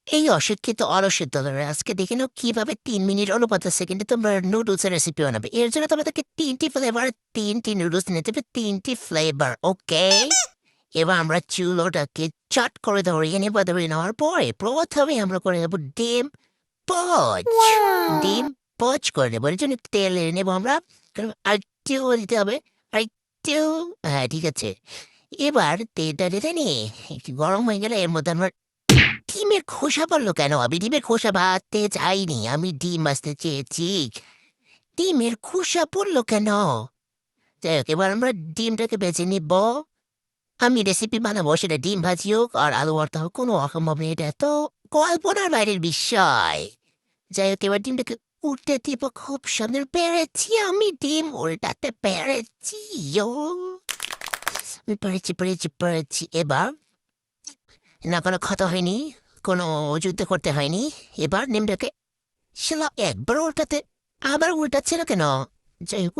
এই অশিক্ষিত অলসের দলেরা আজকে দেখে নাও কিভাবে ৩ মিনিট ৪৯ সেকেন্ডে তোমরা নুডলসের রেসিপি বানাবে। এর জন্য তোমাদেরকে ৩টি ফ্লেভার ৩টি নুডলস নিতে হবে, ৩টি ফ্লেভার, ওকে? এবার আমরা চুলোটাকে চট করে ধরিয়ে নেব। ধরিয়ে নেওয়ার পরে প্রথমে আমরা করে নেব ডিম পোচ। ডিম পোচ করে নেব। এর জন্য তেল এনে নেবো আমরা। আরেকটু দিতে হবে, আরেকটু। হ্যাঁ, ঠিক আছে। এবার তেলটা ঢেলে নিয়ে একটু গরম হয়ে গেলে এর মধ্যে আমরা ডিমের খোসা পড়লো কেন? আমি ডিমের খোসা ভাজতে চাইনি, আমি ডিম ভাজতে চেয়েছি। ডিমের খোসা পড়লো কেন? যাই হোক, এবার আমরা ডিমটাকে বেছে নিব। আমি রেসিপি বানাবো, সেটা ডিম ভাজি হোক আর আলু ভর্তা হোক, কোনো অসম্ভব নেই, এটা তো কল্পনার বাইরের বিষয়। যাই হোক, এবার ডিমটাকে উল্টে দিব খুব সুন্দর। পেরেছি, আমি ডিম উল্টাতে পেরেছি। ইয়ো, আমি পেরেছি। এবার না, কোনো ক্ষত হয়নি, কোনো যুদ্ধ করতে হয়নি। এবার ডিমটাকে শালা একবার উল্টাতে আবার উল্টাচ্ছে না কেন? যাই হোক,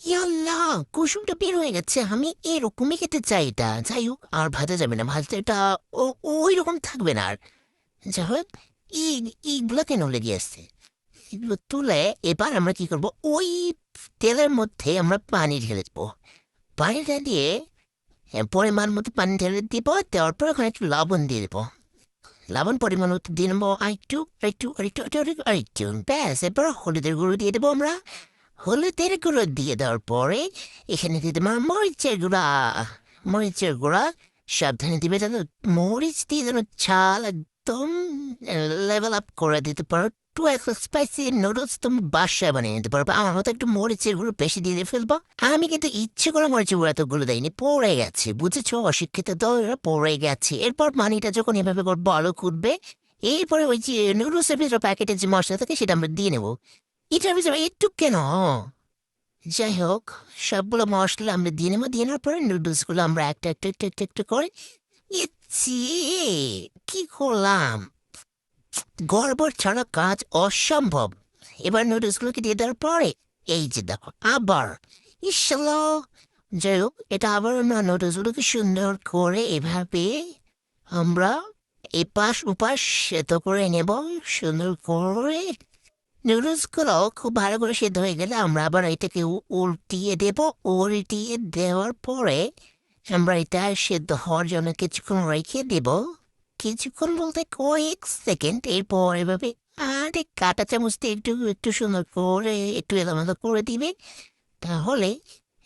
ইয়াল্লা, কুসুমটা বের হয়ে গেছে। আমি এরকমই খেতে চাই এটা। যাই হোক, আর ভাজা যাবে না, ভাজতে এটা ওই রকম থাকবে না আর। যাই হোক, এইগুলো কেন লেগে আসছে? এগুলো তুলে এবার আমরা কি করব? ওই তেলের মধ্যে আমরা পানি ঢেলে দেবো। পানিটা দিয়ে পরিমাণ মতো পানি ঢেলে দিব। দেওয়ার পর ওখানে একটু লবণ দিয়ে দেবো। লবণ পরিমাণ মতো দিয়ে নেবো আরেকটু। ব্যাস, এবার হলুদের গুঁড়ো দিয়ে দেবো আমরা। হলুদের গুঁড়ো দিয়ে দেওয়ার পরে এখানে দিয়ে দেবো মরিচের গুঁড়া। সাবধানে দিবে যেন মরিচ দিয়ে যেন ঝাল একদম লেভেল আপ করে দিতে পারো। একটু স্পাইসি নুডলস তুমি বাসায় বানিয়ে নিতে পারবে। আমার মতো একটু মরিচের গুঁড়ো বেশি দিয়ে ফেলবো। আমি কিন্তু ইচ্ছে করে মরিচের গুঁড়ো এতগুলো দেয়নি, পড়ে গেছে, বুঝেছো? অশিক্ষিত দলেরা পড়ে গেছে। এরপর পানিটা যখন এভাবে বলো উঠবে, এরপরে ওই যে নুডলসের ভিতরে প্যাকেটের যে মশলা থাকে সেটা আমরা দিয়ে নেবো। এটার ভিতরে একটু কেন? যাই হোক, সবগুলো মশলা আমরা দিয়ে নেবো। দিয়ে নেওয়ার পরে নুডলসগুলো আমরা একটা করে ইচ্ছি। কি করলাম? গড়বড় ছাড়া কাজ অসম্ভব। এবার নুডলসগুলোকে দিয়ে দেওয়ার পরে এই যে দেখো আবার ইশাল্লা। যাই হোক, এটা আবার না, নুডলসগুলোকে সুন্দর করে এভাবে আমরা এপাশ ওপাশ সেদ্ধ করে নেব। সুন্দর করে নুডলসগুলো খুব ভালো করে সেদ্ধ হয়ে গেলে আমরা আবার এটাকে উল্টিয়ে দেব। উল্টিয়ে দেওয়ার পরে আমরা এটা সেদ্ধ হওয়ার জন্য কিছুক্ষণ রেখে দেব। কিছুক্ষণ বলতে কয়েক সেকেন্ড। এরপর এভাবে আরে কাঁটা চামচ দিয়ে একটু একটু সুন্দর করে একটু এলোমেলো করে দিবে। তাহলে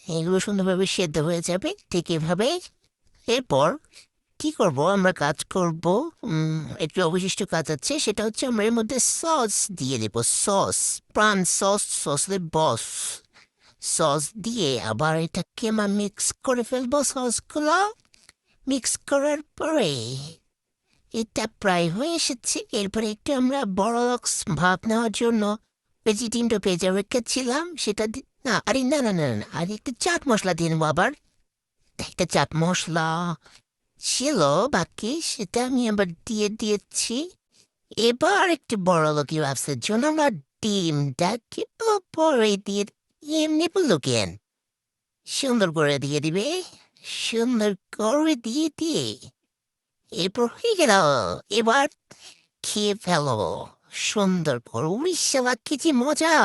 এগুলো সুন্দরভাবে সেদ্ধ হয়ে যাবে। ঠিক এভাবে এরপর কি করব? আমরা কাজ করব। একটু অবশিষ্ট কাজ আছে, সেটা হচ্ছে আমরা এর মধ্যে সস দিয়ে দেব। সস, প্রাণ সস, সসের বস। সস দিয়ে আবার এটাকে আমরা মিক্স করে ফেলবো। সসগুলো মিক্স করার পরে এটা প্রায় হয়ে এসেছে। এরপরে একটু আমরা বড়লক্স ভাব নেওয়ার জন্য পেঁচি ডিমটা ভেজে রেখেছিলাম সেটা না, আরে না, আর একটু চাট মশলা দিয়ে নেবো আবার। একটা চাট মশলা ছিল বাকি, সেটা আমি আবার দিয়ে দিয়েছি। এবার একটু বড় লোকই ভাবসার জন্য আমরা ডিমটাকে পরে দিয়ে এমনি বললো কেন? সুন্দর করে দিয়ে দিবে। সুন্দর করে দিয়ে এরপর হয়ে গেল। এবার খেয়ে ফেলো সুন্দর করে। উড়িষ্যা কি যে মজা!